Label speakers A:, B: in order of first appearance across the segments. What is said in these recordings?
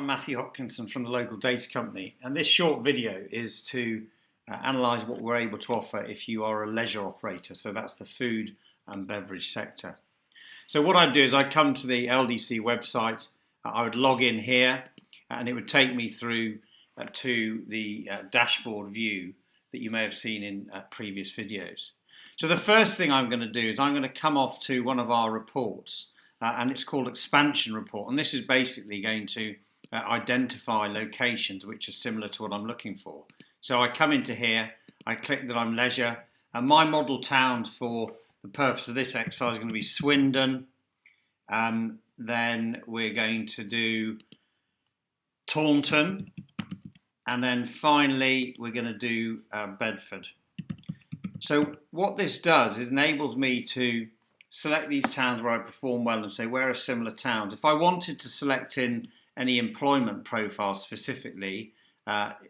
A: Matthew Hopkinson from the local data company, and this short video is to analyse what we're able to offer if you are a leisure operator, so that's the food and beverage sector. So what I'd do is I'd come to the LDC website, I would log in here, and it would take me through to the dashboard view that you may have seen in previous videos. So the first thing I'm going to do is I'm going to come off to one of our reports, and it's called Expansion Report, and this is basically going to identify locations which are similar to what I'm looking for. So I come into here, I click that I'm leisure, and my model towns for the purpose of this exercise are going to be Swindon, then we're going to do Taunton, and then finally we're going to do Bedford. So what this does, it enables me to select these towns where I perform well and say where are similar towns. If I wanted to select in any employment profile specifically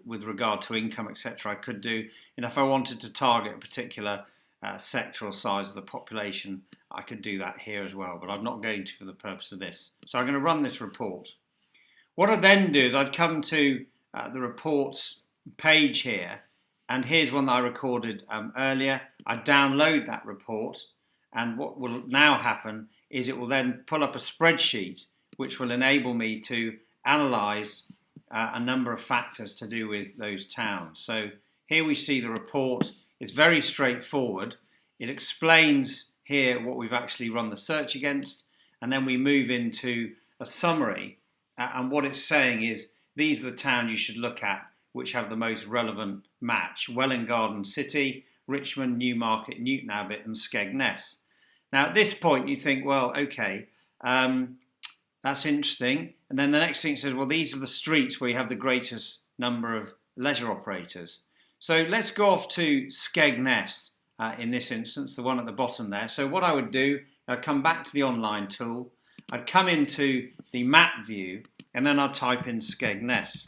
A: with regard to income, etc., I could do. And if I wanted to target a particular sector or size of the population, I could do that here as well, but I'm not going to for the purpose of this. So I'm going to run this report. What I'd then do is I'd come to the reports page here, and here's one that I recorded earlier. I download that report, and what will now happen is it will then pull up a spreadsheet which will enable me to analyse a number of factors to do with those towns. So here we see the report. It's very straightforward. It explains here what we've actually run the search against, and then we move into a summary, and what it's saying is these are the towns you should look at which have the most relevant match: Welwyn Garden City, Richmond, Newmarket, Newton Abbot and Skegness. Now at this point you think, well, okay, that's interesting. And then the next thing it says, well, these are the streets where you have the greatest number of leisure operators. So let's go off to Skegness in this instance, the one at the bottom there. So what I would do, I'd come back to the online tool, I'd come into the map view, and then I'd type in Skegness.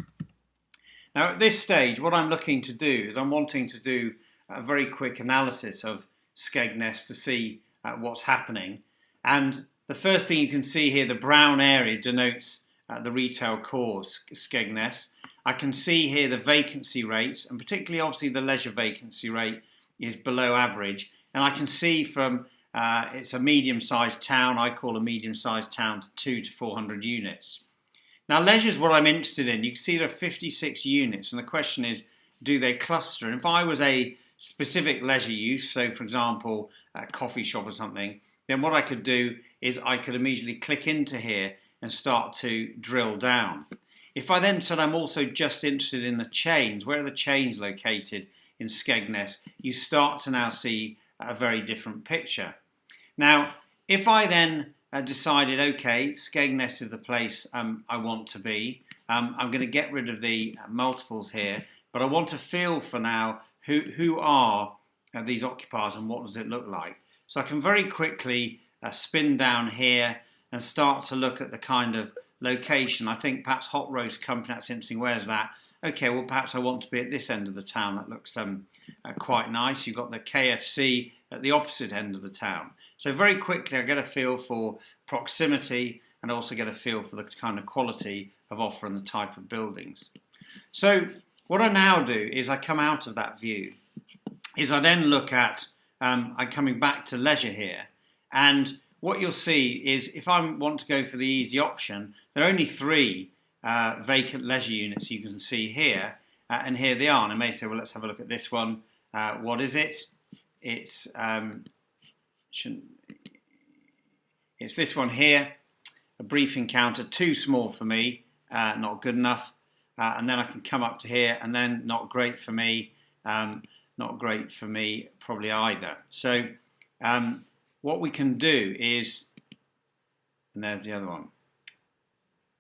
A: Now at this stage, what I'm looking to do is I'm wanting to do a very quick analysis of Skegness to see what's happening. And the first thing you can see here, the brown area denotes the retail core, Skegness. I can see here the vacancy rates, and particularly obviously the leisure vacancy rate is below average. And I can see from, it's a medium-sized town, I call a medium-sized town 2 to 400 units. Now leisure is what I'm interested in. You can see there are 56 units, and the question is, do they cluster? And if I was a specific leisure use, so for example, a coffee shop or something, then what I could do is I could immediately click into here and start to drill down. If I then said I'm also just interested in the chains, where are the chains located in Skegness, you start to now see a very different picture. Now, if I then decided, okay, Skegness is the place I want to be, I'm going to get rid of the multiples here, but I want to feel for now who are these occupiers and what does it look like. So I can very quickly spin down here and start to look at the kind of location. I think perhaps Hot Roast Company, that's interesting, where's that? Okay, well perhaps I want to be at this end of the town, that looks quite nice. You've got the KFC at the opposite end of the town. So very quickly I get a feel for proximity and also get a feel for the kind of quality of offer and the type of buildings. So what I now do is I come out of that view, is I then look at, I'm coming back to leisure here, and what you'll see is if I want to go for the easy option, there are only 3 vacant leisure units you can see here, and here they are. And I may say, well, let's have a look at this one. What is it? It's this one here, a brief encounter, too small for me, not good enough. And then I can come up to here, and then not great for me, not great for me probably either. So what we can do is, and there's the other one,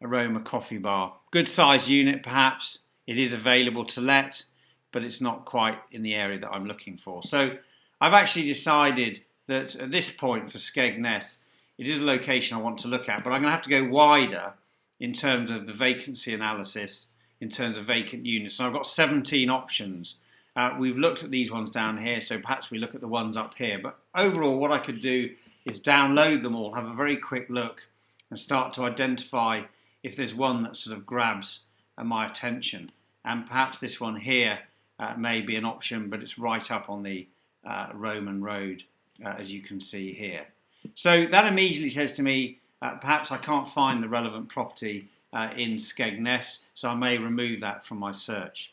A: Aroma Coffee Bar. Good size unit perhaps, it is available to let, but it's not quite in the area that I'm looking for. So I've actually decided that at this point for Skegness, it is a location I want to look at, but I'm going to have to go wider in terms of the vacancy analysis, in terms of vacant units. And I've got 17 options. We've looked at these ones down here, so perhaps we look at the ones up here. But overall, what I could do is download them all, have a very quick look, and start to identify if there's one that sort of grabs my attention. And perhaps this one here may be an option, but it's right up on the Roman road, as you can see here. So that immediately says to me, perhaps I can't find the relevant property in Skegness, so I may remove that from my search.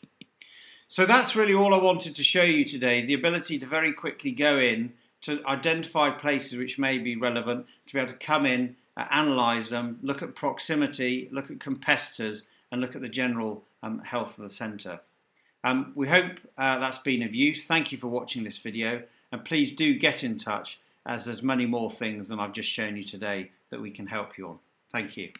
A: So that's really all I wanted to show you today, the ability to very quickly go in to identify places which may be relevant, to be able to come in, analyse them, look at proximity, look at competitors, and look at the general health of the centre. We hope that's been of use. Thank you for watching this video, and please do get in touch, as there's many more things than I've just shown you today that we can help you on. Thank you.